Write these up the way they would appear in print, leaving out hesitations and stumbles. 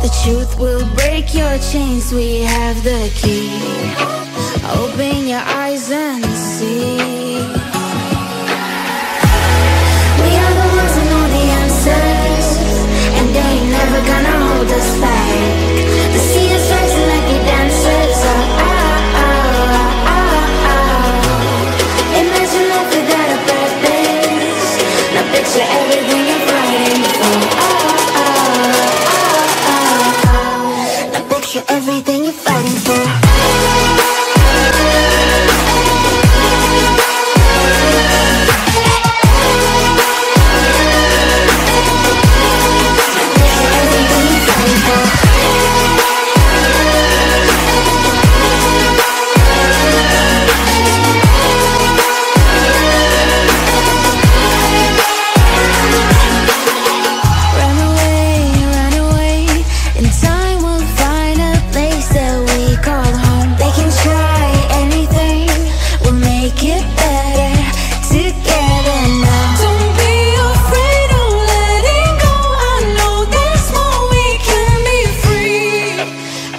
The truth will break your chains, we have the key. Open your eyes and see. We are the ones who know the answers, and they ain't never gonna hold us back. The sea is rising like we dancers. Imagine life without a purpose. Now picture everything you're fighting for. Now picture everything you're fighting for.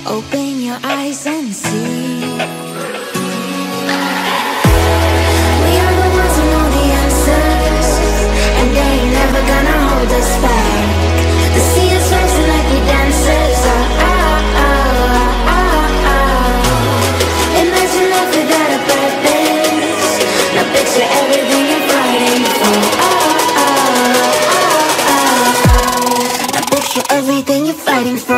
Open your eyes and see. We are the ones who know the answers, and they ain't never gonna hold us back. The sea is rising like we dancers. Imagine life without a purpose. Now picture everything you're fighting for. Now picture everything you're fighting for.